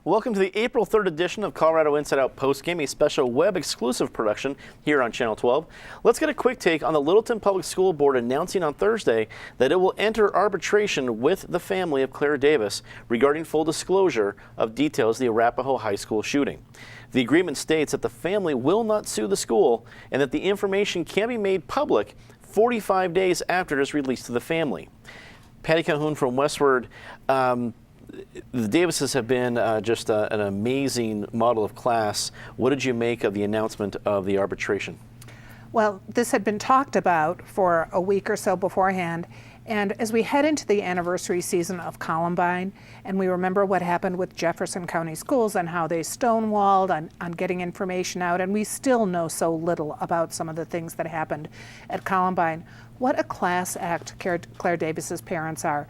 Welcome to the April 3rd edition of Colorado Inside Out Postgame, a special web-exclusive production here on Channel 12. Let's get a quick take on the Littleton Public School Board announcing on Thursday that it will enter arbitration with the family of Claire Davis regarding full disclosure of details of the Arapahoe High School shooting. The agreement states that the family will not sue the school and that the information can be made public 45 days after it is released to the family. Patty Calhoun from Westward. The Davises have been just an amazing model of class. What did you make of the announcement of the arbitration? Well, this had been talked about for a week or so beforehand, and as we head into the anniversary season of Columbine, and we remember what happened with Jefferson County Schools and how they stonewalled on getting information out, and we still know so little about some of the things that happened at Columbine. What a class act Claire Davis's parents are.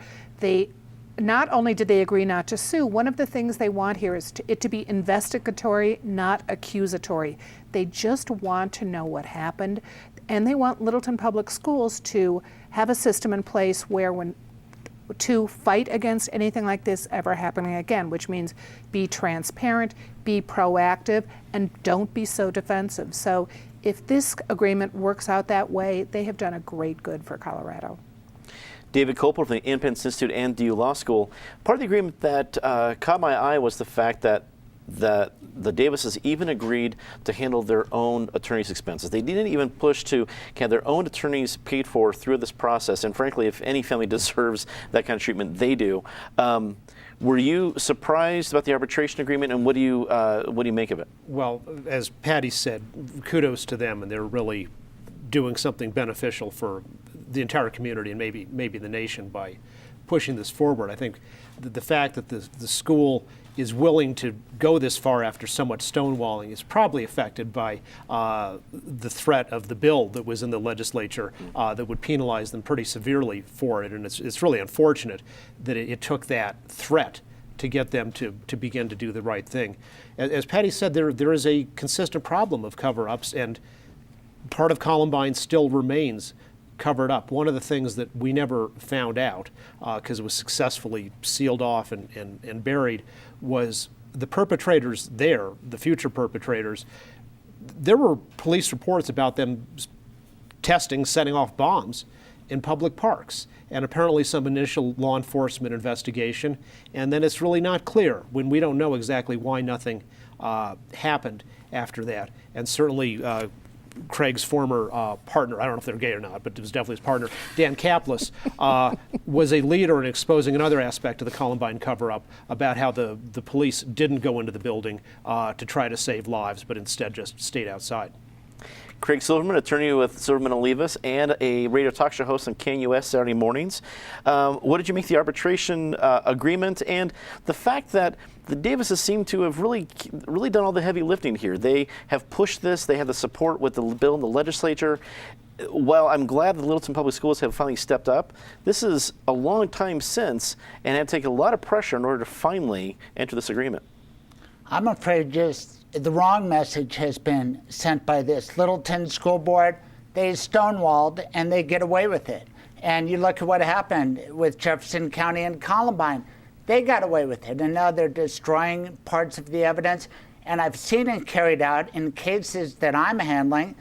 Not only did they agree not to sue, one of the things they want here is it to be investigatory, not accusatory. They just want to know what happened, and they want Littleton Public Schools to have a system in place where to fight against anything like this ever happening again, which means be transparent, be proactive, and don't be so defensive. So if this agreement works out that way, they have done a great good for Colorado. David Copel from the Independence Institute and DU Law School. Part of the agreement that caught my eye was the fact that the Davises even agreed to handle their own attorney's expenses. They didn't even push to have their own attorneys paid for through this process. And frankly, if any family deserves that kind of treatment, they do. Were you surprised about the arbitration agreement, and what do you make of it? Well, as Patty said, kudos to them, and they're really doing something beneficial for the entire community and maybe the nation by pushing this forward. I think the fact that the school is willing to go this far after so much stonewalling is probably affected by the threat of the bill that was in the legislature that would penalize them pretty severely for it. And it's really unfortunate that it took that threat to get them to begin to do the right thing. As Patty said, there is a consistent problem of cover-ups, and part of Columbine still remains covered up. One of the things that we never found out, because it was successfully sealed off and buried, was the perpetrators there, the future perpetrators. There were police reports about them setting off bombs in public parks, and apparently some initial law enforcement investigation, and then it's really not clear when we don't know exactly why nothing happened after that. And certainly Craig's former partner, I don't know if they're gay or not, but it was definitely his partner, Dan Kaplis, was a leader in exposing another aspect of the Columbine cover-up about how the police didn't go into the building to try to save lives, but instead just stayed outside. Craig Silverman, attorney with Silverman & Olivas and a radio talk show host on KNUS Saturday mornings. What did you make of the arbitration agreement and the fact that the Davises seem to have really done all the heavy lifting here? They have pushed this. They have the support with the bill in the legislature. While I'm glad the Littleton Public Schools have finally stepped up, this is a long time since and had taken a lot of pressure in order to finally enter this agreement. I'm afraid just the wrong message has been sent by this. Littleton School Board, they stonewalled and they get away with it. And you look at what happened with Jefferson County and Columbine. They got away with it, and now they're destroying parts of the evidence. And I've seen it carried out in cases that I'm handling,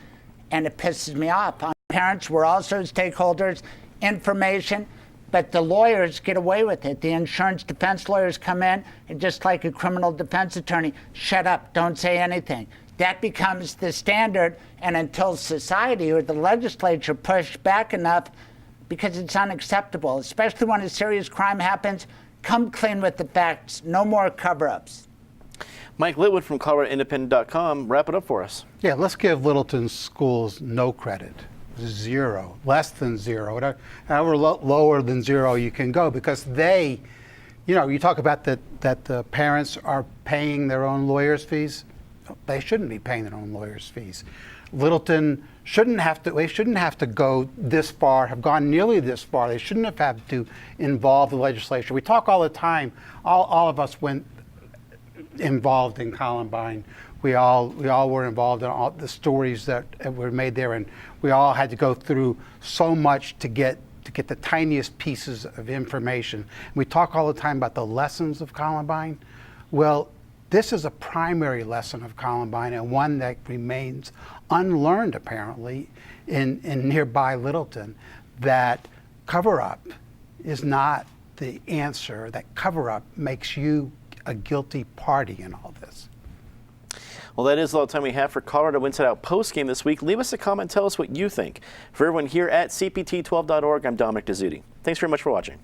and it pisses me off. Parents were also stakeholders, information, but the lawyers get away with it. The insurance defense lawyers come in, and just like a criminal defense attorney, shut up, don't say anything. That becomes the standard, and until society or the legislature push back enough, because it's unacceptable, especially when a serious crime happens, come clean with the facts. No more cover-ups. Mike Litwood from ColoradoIndependent.com, wrap it up for us. Yeah, let's give Littleton schools no credit. Zero, less than zero, however lower than zero you can go, because they, you talk about that the parents are paying their own lawyers' fees. They shouldn't be paying their own lawyers' fees. Littleton shouldn't have to go this far, have gone nearly this far. They shouldn't have had to involve the legislature. We talk all the time, all of us went involved in Columbine. We all were involved in all the stories that were made there, and we all had to go through so much to get the tiniest pieces of information. We talk all the time about the lessons of Columbine. Well, This is a primary lesson of Columbine, and one that remains unlearned apparently in nearby Littleton, that cover-up is not the answer, that cover-up makes you a guilty party in all this. Well, that is all the time we have for Colorado Inside Out postgame this week. Leave us a comment, tell us what you think. For everyone here at CPT12.org, I'm Dominic Dezzutti. Thanks very much for watching.